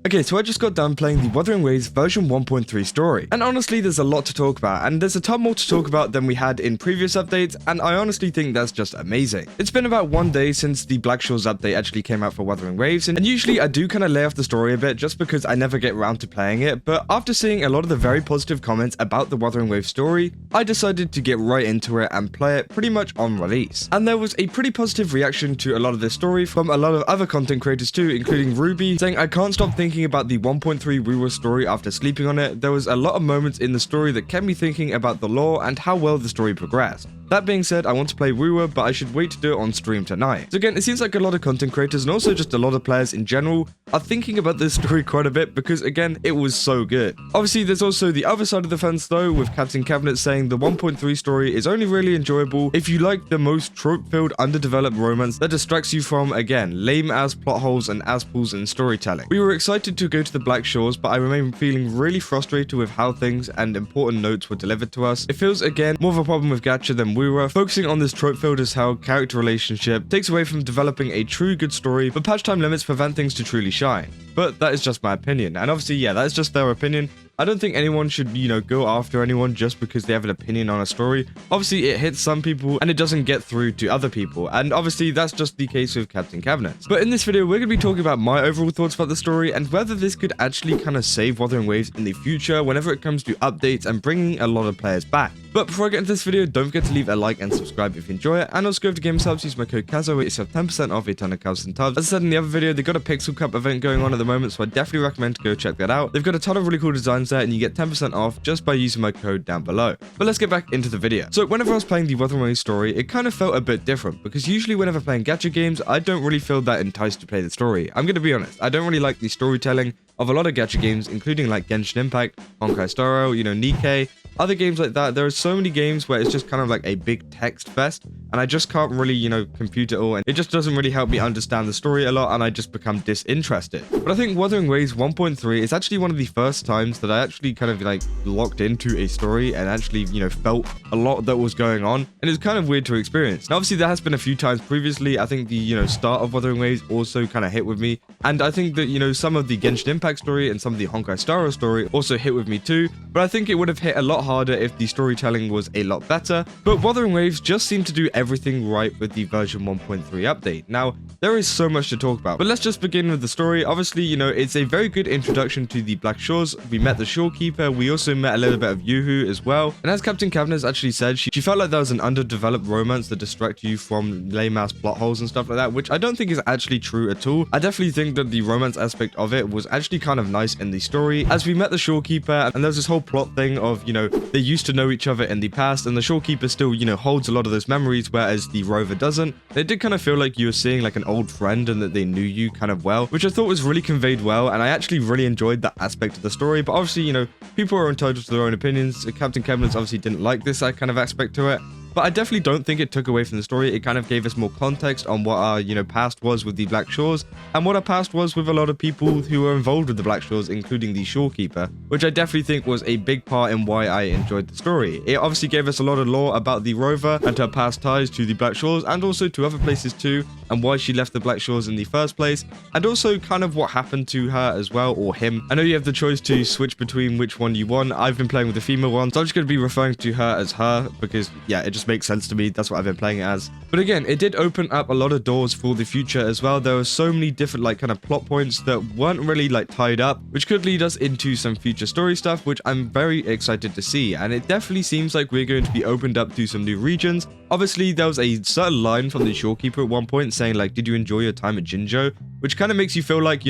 Okay, so I just got done playing the Wuthering Waves version 1.3 story, and honestly there's a lot to talk about, and there's a ton more to talk about than we had in previous updates, and I honestly think that's just amazing. It's been about 1 day since the Black Shores update actually came out for Wuthering Waves, and usually I do kind of lay off the story a bit just because I never get around to playing it, but after seeing a lot of the very positive comments about the Wuthering Waves story, I decided to get right into it and play it pretty much on release. And there was a pretty positive reaction to a lot of this story from a lot of other content creators too, including Ruby, saying I can't stop thinking about the 1.3 WuWa story after sleeping on it. There was a lot of moments in the story that kept me thinking about the lore and how well the story progressed. That being said, I want to play WuWa, but I should wait to do it on stream tonight. So again, it seems like a lot of content creators and also just a lot of players in general are thinking about this story quite a bit because again, it was so good. Obviously, there's also the other side of the fence though, with Captain Cabinet saying the 1.3 story is only really enjoyable if you like the most trope-filled, underdeveloped romance that distracts you from, again, lame-ass plot holes and ass-pulls in storytelling. We were excited to go to the Black Shores, but I remain feeling really frustrated with how things and important notes were delivered to us. It feels, again, more of a problem with Gacha than WuWa, focusing on this trope-filled as hell character relationship takes away from developing a true good story, but patch time limits prevent things to truly shine. But that is just my opinion, and obviously, yeah, that's just their opinion. I don't think anyone should, go after anyone just because they have an opinion on a story. Obviously, it hits some people and it doesn't get through to other people. And obviously, that's just the case with Captain Cabinet. But in this video, we're going to be talking about my overall thoughts about the story and whether this could actually kind of save Wuthering Waves in the future whenever it comes to updates and bringing a lot of players back. But before I get into this video, don't forget to leave a like and subscribe if you enjoy it. And also go to Games Hubs, use my code KAZO, where you save 10% off a ton of cubs and tubs. As I said in the other video, they've got a Pixel Cup event going on at the moment, so I definitely recommend to go check that out. They've got a ton of really cool designs there, and you get 10% off just by using my code down below. But let's get back into the video. So whenever I was playing the Wuthering Waves story, it kind of felt a bit different, because usually whenever playing gacha games, I don't really feel that enticed to play the story. I'm going to be honest, I don't really like the storytelling of a lot of gacha games, including like Genshin Impact, Honkai Star Rail, Nikkei, other games like that. There are so many games where it's just kind of like a big text fest, and I just can't really, compute it all, and it just doesn't really help me understand the story a lot, and I just become disinterested. But I think Wuthering Waves 1.3 is actually one of the first times that I actually kind of like locked into a story and actually, felt a lot that was going on, and it's kind of weird to experience. Now, obviously, there has been a few times previously. I think the, start of Wuthering Waves also kind of hit with me, and I think that, some of the Genshin Impact story and some of the Honkai Star Rail story also hit with me too, but I think it would have hit a lot harder if the storytelling was a lot better. But Wuthering Waves just seemed to do everything right with the version 1.3 update. Now, there is so much to talk about, but let's just begin with the story. Obviously, it's a very good introduction to the Black Shores. We met the shorekeeper, we also met a little bit of youhu as well, and as Captain Cabinet actually said, she felt like there was an underdeveloped romance that distracted you from lame-ass plot holes and stuff like that, which I don't think is actually true at all. I definitely think that the romance aspect of it was actually kind of nice in the story, as we met the shorekeeper, and there's this whole plot thing of, they used to know each other in the past, and the shorekeeper still, holds a lot of those memories, whereas the rover doesn't. They did kind of feel like you were seeing like an old friend and that they knew you kind of well, which I thought was really conveyed well, and I actually really enjoyed that aspect of the story. But obviously, people are entitled to their own opinions. Captain Cabinet obviously didn't like this kind of aspect to it, but I definitely don't think it took away from the story. It kind of gave us more context on what our, past was with the Black Shores, and what our past was with a lot of people who were involved with the Black Shores, including the shorekeeper, which I definitely think was a big part in why I enjoyed the story. It obviously gave us a lot of lore about the rover and her past ties to the Black Shores, and also to other places too, and why she left the Black Shores in the first place, and also kind of what happened to her as well, or him. I know you have the choice to switch between which one you want. I've been playing with the female one, so I'm just going to be referring to her as her, because yeah, it just makes sense to me. That's what I've been playing it as. But again, it did open up a lot of doors for the future as well. There were so many different kind of plot points that weren't really tied up, which could lead us into some future story stuff, which I'm very excited to see. And it definitely seems like we're going to be opened up to some new regions. Obviously, there was a certain line from the shorekeeper at one point saying did you enjoy your time at Jinzhou? Which kind of makes you feel like,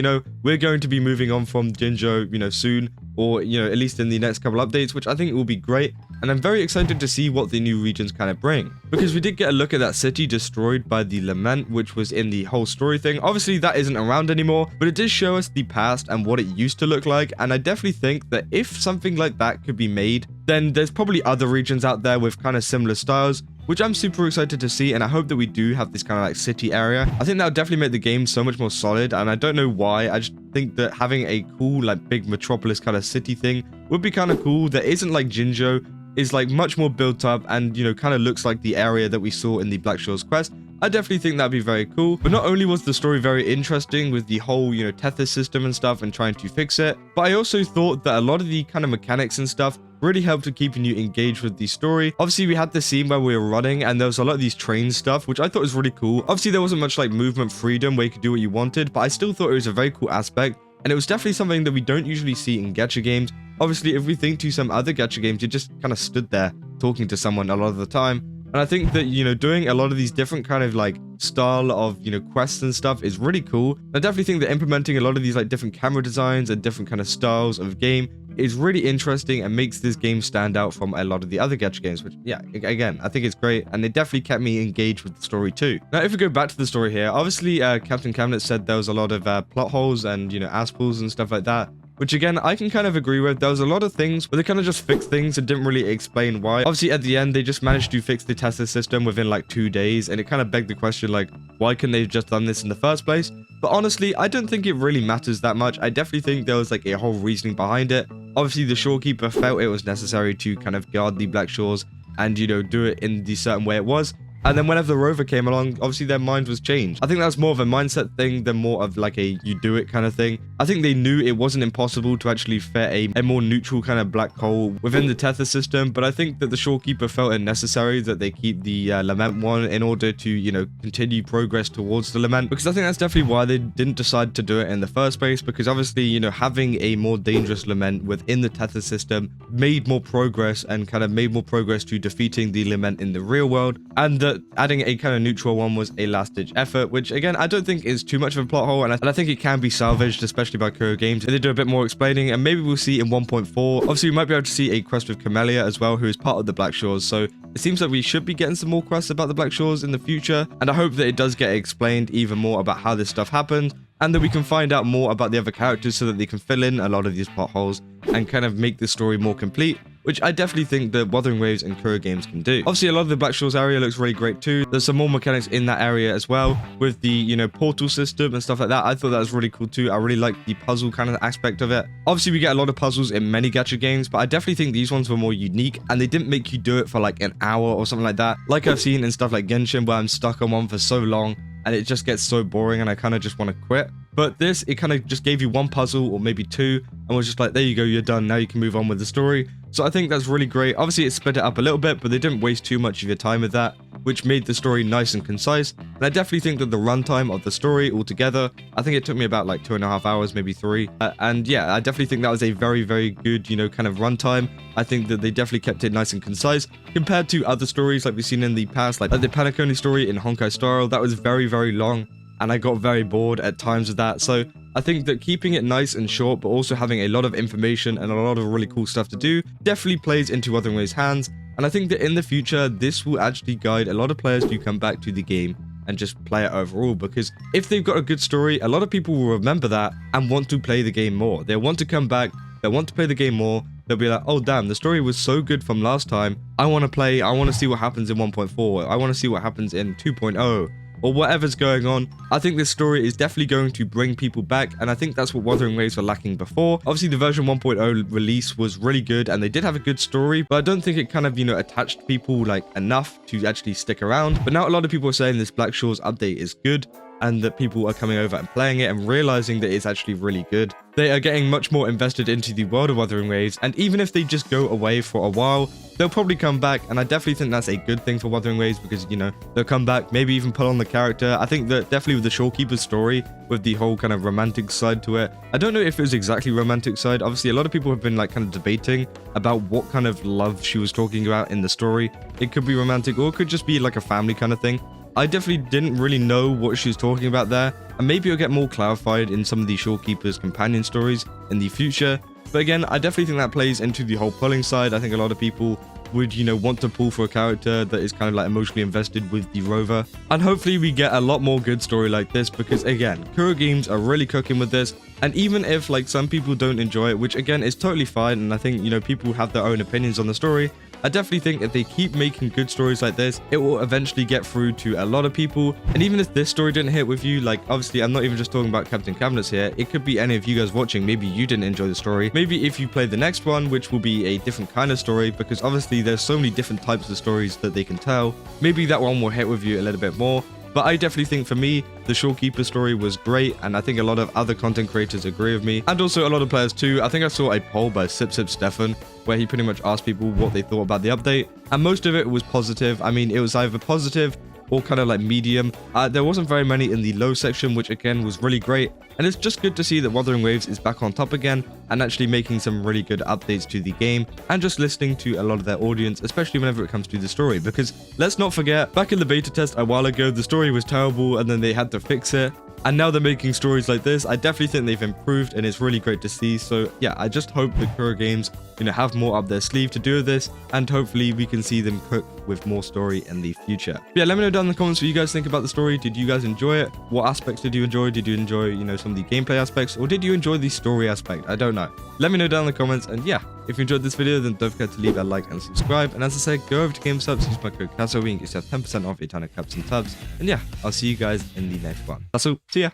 we're going to be moving on from Jinzhou, soon, or, at least in the next couple updates, which I think will be great. And I'm very excited to see what the new regions kind of bring, because we did get a look at that city destroyed by the Lament, which was in the whole story thing. Obviously, that isn't around anymore, but it did show us the past and what it used to look like. And I definitely think that if something like that could be made, then there's probably other regions out there with kind of similar styles, which I'm super excited to see, and I hope that we do have this kind of city area. I think that would definitely make the game so much more solid, and I don't know why. I just think that having a cool big metropolis kind of city thing would be kind of cool that isn't like Jinzhou, is much more built up, and kind of looks like the area that we saw in the Black Shores quest, I definitely think that'd be very cool. But not only was the story very interesting with the whole, Tethys system and stuff and trying to fix it, but I also thought that a lot of the kind of mechanics and stuff really helped to keeping you engaged with the story. Obviously, we had the scene where we were running and there was a lot of these train stuff, which I thought was really cool. Obviously, there wasn't much like movement freedom where you could do what you wanted, but I still thought it was a very cool aspect. And it was definitely something that we don't usually see in gacha games. Obviously, if we think to some other gacha games, you just kind of stood there talking to someone a lot of the time. And I think that, doing a lot of these different kind of like style of, quests and stuff is really cool. I definitely think that implementing a lot of these like different camera designs and different kind of styles of game is really interesting and makes this game stand out from a lot of the other gacha games, which, yeah, again, I think it's great. And it definitely kept me engaged with the story too. Now, if we go back to the story here, obviously, Captain Camellya said there was a lot of plot holes and, ass pulls and stuff like that. Which again, I can kind of agree with. There was a lot of things where they kind of just fixed things and didn't really explain why. Obviously, at the end, they just managed to fix the Tethys system within like 2 days. And it kind of begged the question, like, why couldn't they have just done this in the first place? But honestly, I don't think it really matters that much. I definitely think there was like a whole reasoning behind it. Obviously, the shorekeeper felt it was necessary to kind of guard the Black Shores and, do it in the certain way it was. And then whenever the rover came along, obviously their mind was changed. I think that's more of a mindset thing than more of like a you do it kind of thing. I think they knew it wasn't impossible to actually fit a more neutral kind of black hole within the Tethys system. But I think that the shorekeeper felt it necessary that they keep the lament one in order to, continue progress towards the lament. Because I think that's definitely why they didn't decide to do it in the first place. Because obviously, having a more dangerous lament within the Tethys system made more progress and kind of made more progress to defeating the lament in the real world. And that adding a kind of neutral one was a last-ditch effort, which again, I don't think is too much of a plot hole, and I think it can be salvaged, especially by Kuro Games. If they do a bit more explaining, and maybe we'll see in 1.4. Obviously, we might be able to see a quest with Camellya as well, who is part of the Black Shores, so it seems like we should be getting some more quests about the Black Shores in the future, and I hope that it does get explained even more about how this stuff happened, and that we can find out more about the other characters so that they can fill in a lot of these plot holes and kind of make the story more complete, which I definitely think that Wuthering Waves and Kuro Games can do. Obviously, a lot of the Black Shores area looks really great too. There's some more mechanics in that area as well with the, portal system and stuff like that. I thought that was really cool too. I really like the puzzle kind of aspect of it. Obviously, we get a lot of puzzles in many gacha games, but I definitely think these ones were more unique and they didn't make you do it for like an hour or something like that. Like I've seen in stuff like Genshin where I'm stuck on one for so long and it just gets so boring and I kind of just want to quit. But this, it kind of just gave you one puzzle or maybe two and was just like, there you go, you're done. Now you can move on with the story. So I think that's really great. Obviously, it split it up a little bit, but they didn't waste too much of your time with that, which made the story nice and concise. And I definitely think that the runtime of the story altogether, I think it took me about like 2.5 hours, maybe 3. And yeah, I definitely think that was a very, very good, kind of runtime. I think that they definitely kept it nice and concise compared to other stories like we've seen in the past, like the Panaconi story in Honkai Star Rail. That was very, very long. And I got very bored at times with that. So I think that keeping it nice and short, but also having a lot of information and a lot of really cool stuff to do, definitely plays into Wuthering Waves' hands. And I think that in the future, this will actually guide a lot of players to come back to the game and just play it overall. Because if they've got a good story, a lot of people will remember that and want to play the game more. They want to come back, they want to play the game more. They'll be like, oh damn, the story was so good from last time. I want to play, I want to see what happens in 1.4. I want to see what happens in 2.0. Or whatever's going on. I think this story is definitely going to bring people back, and I think that's what Wuthering Waves were lacking before. Obviously, the version 1.0 release was really good, and they did have a good story, but I don't think it kind of, attached people like enough to actually stick around. But now a lot of people are saying this Black Shores update is good, and that people are coming over and playing it and realizing that it's actually really good. They are getting much more invested into the world of Wuthering Waves, and even if they just go away for a while, they'll probably come back, and I definitely think that's a good thing for Wuthering Waves because, they'll come back, maybe even put on the character. I think that definitely with the shorekeeper's story, with the whole kind of romantic side to it, I don't know if it was exactly romantic side. Obviously, a lot of people have been like kind of debating about what kind of love she was talking about in the story. It could be romantic or it could just be like a family kind of thing. I definitely didn't really know what she was talking about there, and maybe it'll get more clarified in some of the shorekeeper's companion stories in the future. But again, I definitely think that plays into the whole pulling side. I think a lot of people would, want to pull for a character that is kind of like emotionally invested with the rover. And hopefully we get a lot more good story like this because again, Kuro Games are really cooking with this. And even if like some people don't enjoy it, which again is totally fine, and I think, people have their own opinions on the story, I definitely think if they keep making good stories like this, it will eventually get through to a lot of people. And even if this story didn't hit with you, like obviously I'm not even just talking about Captain Camellya here, it could be any of you guys watching. Maybe you didn't enjoy the story. Maybe if you play the next one, which will be a different kind of story, because obviously there's so many different types of stories that they can tell, maybe that one will hit with you a little bit more. But I definitely think for me, the shorekeeper story was great, and I think a lot of other content creators agree with me, and also a lot of players too. I think I saw a poll by Stefan where he pretty much asked people what they thought about the update, and most of it was positive. I mean, it was either positive or kind of like medium. There wasn't very many in the low section, which again was really great. And it's just good to see that Wuthering Waves is back on top again and actually making some really good updates to the game and just listening to a lot of their audience, especially whenever it comes to the story. Because let's not forget, back in the beta test a while ago, the story was terrible and then they had to fix it. And now they're making stories like this. I definitely think they've improved and it's really great to see. So yeah, I just hope that Kura Games, have more up their sleeve to do with this, and hopefully we can see them cook with more story in the future. But yeah, let me know down in the comments what you guys think about the story. Did you guys enjoy it? What aspects did you enjoy? Did you enjoy, some of the gameplay aspects, or did you enjoy the story aspect? I don't know. Let me know down in the comments, and yeah, if you enjoyed this video, then don't forget to leave a like and subscribe. And as I said, go over to GameSubs, use my code CASTLE, and get yourself 10% off your ton of cups and tubs. And yeah, I'll see you guys in the next one. That's all. See ya.